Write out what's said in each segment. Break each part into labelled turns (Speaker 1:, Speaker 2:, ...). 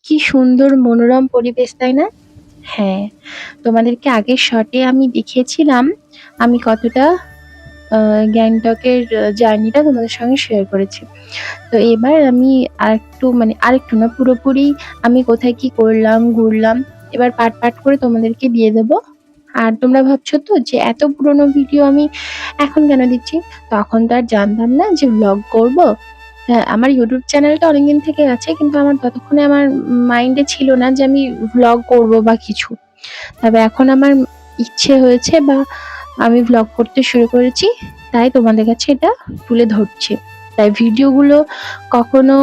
Speaker 1: কি সুন্দর মনোরম পরিবেশ, তাই না? হ্যাঁ, তোমাদেরকে আগের শটে আমি দেখিয়েছিলাম আমি কতটা গ্যাংটকের জার্নিটা তোমাদের সঙ্গে শেয়ার করেছি। তো এবার আমি আরেকটু না, পুরোপুরি আমি কোথায় কি করলাম, ঘুরলাম, এবার পার্ট, পার্ট করে তোমাদেরকে দিয়ে দেব। আর তোমরা ভাবছো তো যে এত পুরনো ভিডিও আমি এখন কেন দিচ্ছি? তখন তো আর জানতাম না যে ভ্লগ করব। হ্যাঁ, আমার ইউটিউব চ্যানেলটা অনেকদিন থেকে আছে, কিন্তু আমার ততক্ষণে আমার মাইন্ডে ছিল না যে আমি ভ্লগ করব বা কিছু। তবে এখন আমার ইচ্ছে হয়েছে বা আমি ভ্লগ করতে শুরু করেছি, তাই তোমাদের কাছে এটা তুলে ধরছি। তাই ভিডিওগুলো কখনো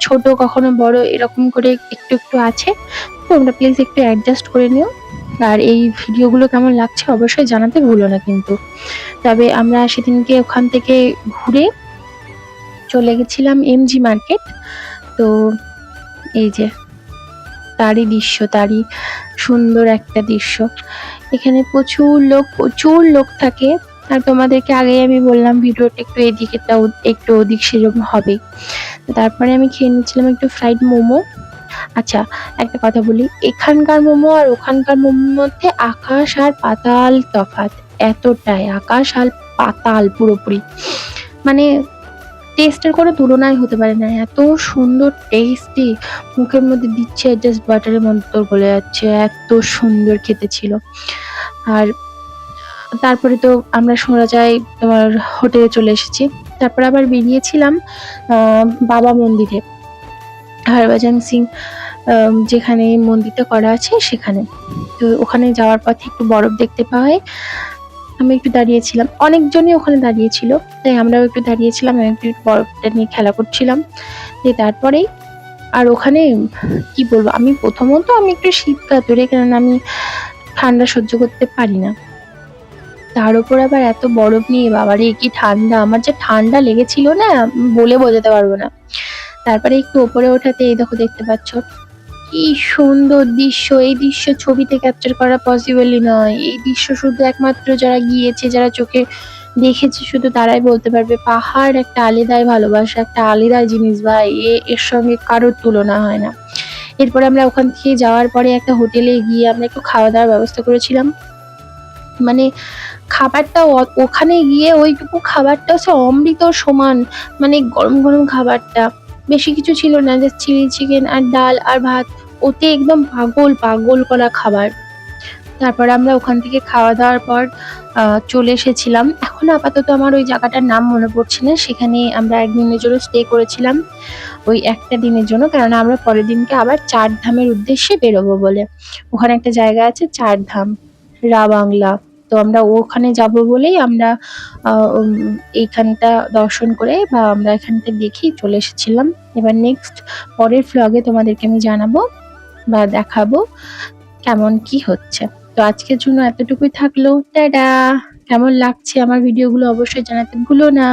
Speaker 1: ছোট কখনো বড় এরকম করে একটু একটু আছে, তোমরা প্লিজ একটু অ্যাডজাস্ট করে নিও। আর এই ভিডিওগুলো কেমন লাগছে অবশ্যই জানাতে ভুলো না কিন্তু। তবে আমরা সেদিনকে ওখান থেকে ঘুরে চলে গেছিলাম এমজি মার্কেট। তো এই যে তারই সুন্দর একটা দৃশ্য। এখানে প্রচুর লোক থাকে। আর তোমাদেরকে আগেই আমি বললাম ভিডিওটা একটু এদিকেটা একটু ওদিক সেরকম হবে। তারপরে আমি খেয়ে নিচ্ছিলাম একটু ফ্রাইড মোমো। আচ্ছা, একটা কথা বলি, এখানকার মোমো আর ওখানকার মোমোর মধ্যে আকাশ আর পাতাল তফাৎ। এতটাই আকাশ আর পাতাল পুরোপুরি। মানে টেস্টের কোনো তুলনাই হতে পারে না, এত সুন্দর টেস্টি। মুখের মধ্যে দিচ্ছে জাস্ট বাটারের মতো গলে যাচ্ছে, এত সুন্দর খেতে ছিল। আর তারপরে তো আমরা শোনা যায় তোমার হোটেলে চলে এসেছি। তারপর আবার বেরিয়েছিলাম বাবা মন্দিরে, হরভজন সিং যেখানে মন্দিরটা করা আছে সেখানে। তো ওখানে যাওয়ার পথে একটু বরফ দেখতে পাওয়ায় আমি একটু দাঁড়িয়েছিলাম, অনেকজনই ওখানে দাঁড়িয়েছিল, তাই আমরাও একটু দাঁড়িয়েছিলাম, আমি একটু বরফটা নিয়ে খেলা করছিলাম। দিয়ে তারপরেই আর ওখানে কি বলবো, আমি একটু শীত কাতুরে, কারণ আমি ঠান্ডা সহ্য করতে পারি না। তার উপর আবার এত বরফ নিয়ে, বাবারে কি ঠান্ডা! আমার যে ঠান্ডা লেগেছিল না, বলে বোঝাতে পারবো না। তারপরে একটু ওপরে ওঠাতে এই দেখো, দেখতে পাচ্ছ কি সুন্দর দৃশ্য। এই দৃশ্য ছবিতে ক্যাপচার করা পসিবলই নয়। এই দৃশ্য শুধু একমাত্র যারা গিয়েছে, যারা চোখে দেখেছে, শুধু তারাই বলতে পারবে। পাহাড় একটা আলাদাই ভালোবাসা, একটা আলাদাই জিনিস ভাই, এর সঙ্গে কারোর তুলনা হয় না। এরপরে আমরা ওখান থেকে যাওয়ার পরে একটা হোটেলে গিয়ে আমরা একটু খাওয়া দাওয়ার ব্যবস্থা করেছিলাম। মানে খাবারটা ওখানে গিয়ে ওইটুকু খাবারটা হচ্ছে অমৃত সমান। মানে গরম গরম খাবারটা, বেশি কিছু ছিল না, জাস্ট চিলি চিকেন আর ডাল আর ভাত। ওতে একদম পাগল পাগল করা খাবার। তারপর আমরা ওখান থেকে খাওয়া দাওয়ার পর চলে এসেছিলাম। এখন আপাতত আমার ওই জায়গাটার নাম মনে পড়ছে না, সেখানে আমরা একদিনের জন্য স্টে করেছিলাম, ওই একটা দিনের জন্য, কারণ আমরা পরের দিনকে আবার ৪ ধামের উদ্দেশ্যে বেরোবো বলে। ওখানে একটা জায়গা আছে ৪ ধাম, রা বাংলা। তো আমরা ওখানে যাব বলেই আমরা এইখানটা দর্শন করে বা আমরা এখানটা দেখেই চলে এসেছিলাম। এবার নেক্সট পরের ভ্লগে তোমাদেরকে আমি জানাবো বা দেখাবো কেমন কি হচ্ছে। তো আজকের জন্য এতটুকুই থাকলো, টাটা। কেমন লাগছে আমার ভিডিওগুলো অবশ্যই জানাতে ভুলো না।